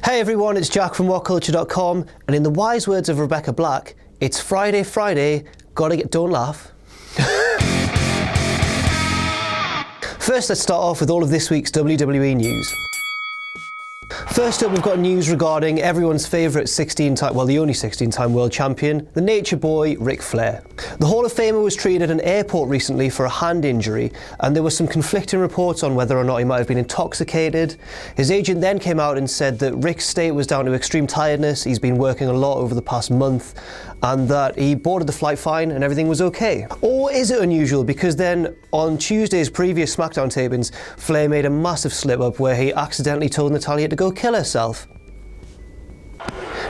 Hey everyone, it's Jack from WhatCulture.com, and in the wise words of Rebecca Black, it's Friday, don't laugh. First, let's start off with all of this week's WWE news. First up, we've got news regarding everyone's favourite the only 16-time world champion, the Nature Boy, Ric Flair. The Hall of Famer was treated at an airport recently for a hand injury, and there were some conflicting reports on whether or not he might have been intoxicated. His agent then came out and said that Ric's state was down to extreme tiredness, he's been working a lot over the past month, and that he boarded the flight fine and everything was okay. Or is it unusual? Because then on Tuesday's previous SmackDown tapings, Flair made a massive slip-up where he accidentally told Natalya to go kill herself.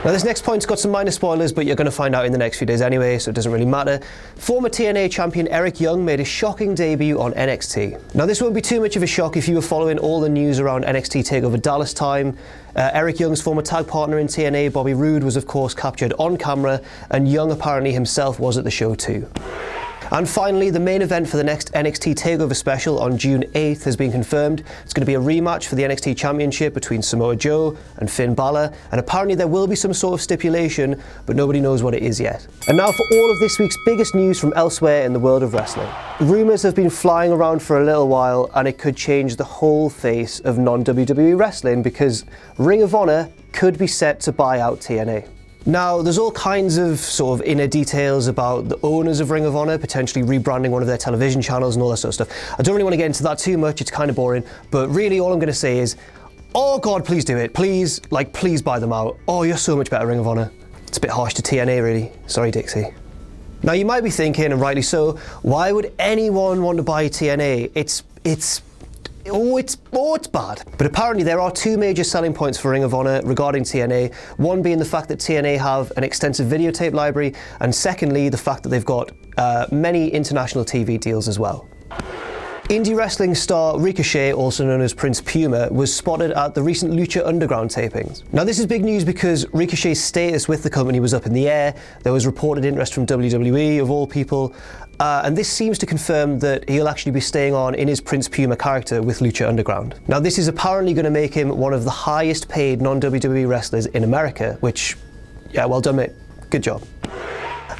Now this next point's got some minor spoilers, but you're going to find out in the next few days anyway, so it doesn't really matter. Former TNA champion Eric Young made a shocking debut on NXT. Now this won't be too much of a shock if you were following all the news around NXT TakeOver Dallas time. Eric Young's former tag partner in TNA, Bobby Roode, was of course captured on camera, and Young apparently himself was at the show too. And finally, the main event for the next NXT TakeOver special on June 8th has been confirmed. It's going to be a rematch for the NXT Championship between Samoa Joe and Finn Balor, and apparently there will be some sort of stipulation, but nobody knows what it is yet. And now for all of this week's biggest news from elsewhere in the world of wrestling. Rumours have been flying around for a little while, and it could change the whole face of non-WWE wrestling, because Ring of Honor could be set to buy out TNA. Now, there's all kinds of sort of inner details about the owners of Ring of Honor potentially rebranding one of their television channels and all that sort of stuff. I don't really want to get into that too much, it's kind of boring, but really all I'm going to say is, oh God, please do it. Please buy them out. Oh, you're so much better, Ring of Honor. It's a bit harsh to TNA, really. Sorry, Dixie. Now, you might be thinking, and rightly so, why would anyone want to buy TNA? It's bad. But apparently there are two major selling points for Ring of Honor regarding TNA, one being the fact that TNA have an extensive videotape library, and secondly, the fact that they've got many international TV deals as well. Indie wrestling star Ricochet, also known as Prince Puma, was spotted at the recent Lucha Underground tapings. Now this is big news because Ricochet's status with the company was up in the air. There was reported interest from WWE, of all people, and this seems to confirm that he'll actually be staying on in his Prince Puma character with Lucha Underground. Now this is apparently going to make him one of the highest paid non-WWE wrestlers in America, which, yeah, well done mate, good job.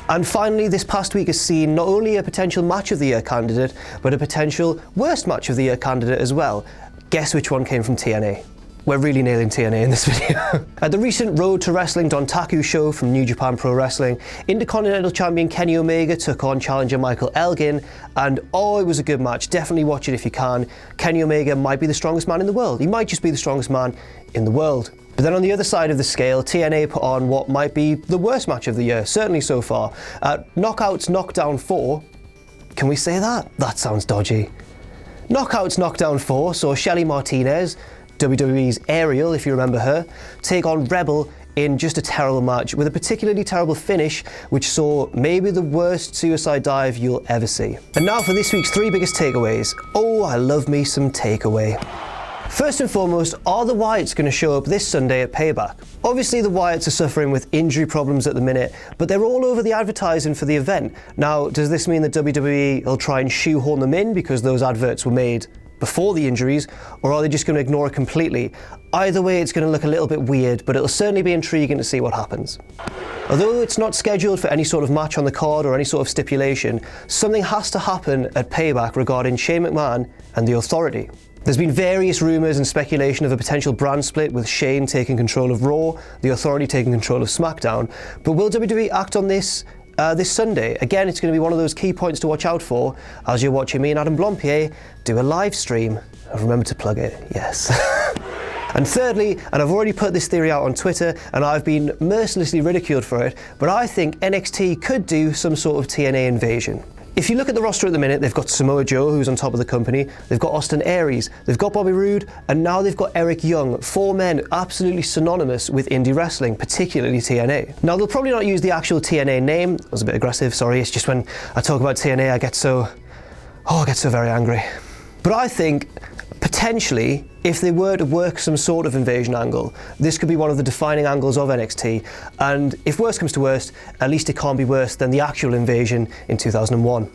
And finally, this past week has seen not only a potential Match of the Year candidate, but a potential Worst Match of the Year candidate as well. Guess which one came from TNA? We're really nailing TNA in this video. At the recent Road to Wrestling Dontaku show from New Japan Pro Wrestling, Intercontinental Champion Kenny Omega took on challenger Michael Elgin, and oh, it was a good match. Definitely watch it if you can. Kenny Omega might be the strongest man in the world. He might just be the strongest man in the world. But then on the other side of the scale, TNA put on what might be the worst match of the year, certainly so far. At Knockouts Knockdown 4, can we say that? That sounds dodgy. Knockouts Knockdown 4 saw Shelly Martinez, WWE's Ariel, if you remember her, take on Rebel in just a terrible match with a particularly terrible finish, which saw maybe the worst suicide dive you'll ever see. And now for this week's three biggest takeaways. Oh, I love me some takeaway. First and foremost, are the Wyatts going to show up this Sunday at Payback? Obviously the Wyatts are suffering with injury problems at the minute, but they're all over the advertising for the event. Now, does this mean that WWE will try and shoehorn them in because those adverts were made before the injuries, or are they just going to ignore it completely? Either way, it's going to look a little bit weird, but it'll certainly be intriguing to see what happens. Although it's not scheduled for any sort of match on the card or any sort of stipulation, something has to happen at Payback regarding Shane McMahon and the Authority. There's been various rumours and speculation of a potential brand split with Shane taking control of Raw, the Authority taking control of SmackDown, but will WWE act on this this Sunday? Again, it's going to be one of those key points to watch out for as you're watching me and Adam Blompier do a live stream. Remember to plug it, yes. And thirdly, and I've already put this theory out on Twitter and I've been mercilessly ridiculed for it, but I think NXT could do some sort of TNA invasion. If you look at the roster at the minute, they've got Samoa Joe, who's on top of the company, they've got Austin Aries, they've got Bobby Roode, and now they've got Eric Young, four men absolutely synonymous with indie wrestling, particularly TNA. Now, they'll probably not use the actual TNA name. That was a bit aggressive, sorry, it's just when I talk about TNA, I get so very angry. But I think, potentially, if they were to work some sort of invasion angle, this could be one of the defining angles of NXT, and if worse comes to worst, at least it can't be worse than the actual invasion in 2001.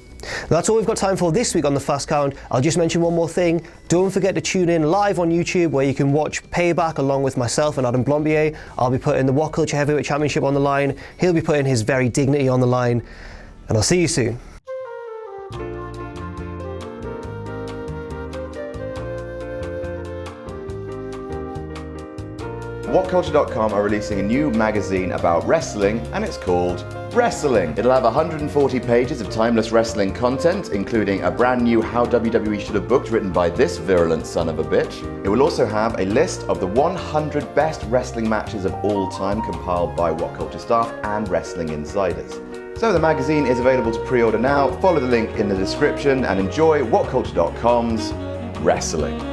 That's all we've got time for this week on the Fast Count. I'll just mention one more thing. Don't forget to tune in live on YouTube where you can watch Payback along with myself and Adam Blombier. I'll be putting the WhatCulture Heavyweight Championship on the line. He'll be putting his very dignity on the line. And I'll see you soon. WhatCulture.com are releasing a new magazine about wrestling, and it's called Wrestling. It'll have 140 pages of timeless wrestling content, including a brand new How WWE Should Have Booked written by this virulent son of a bitch. It will also have a list of the 100 best wrestling matches of all time compiled by WhatCulture staff and wrestling insiders. So the magazine is available to pre-order now. Follow the link in the description and enjoy WhatCulture.com's Wrestling.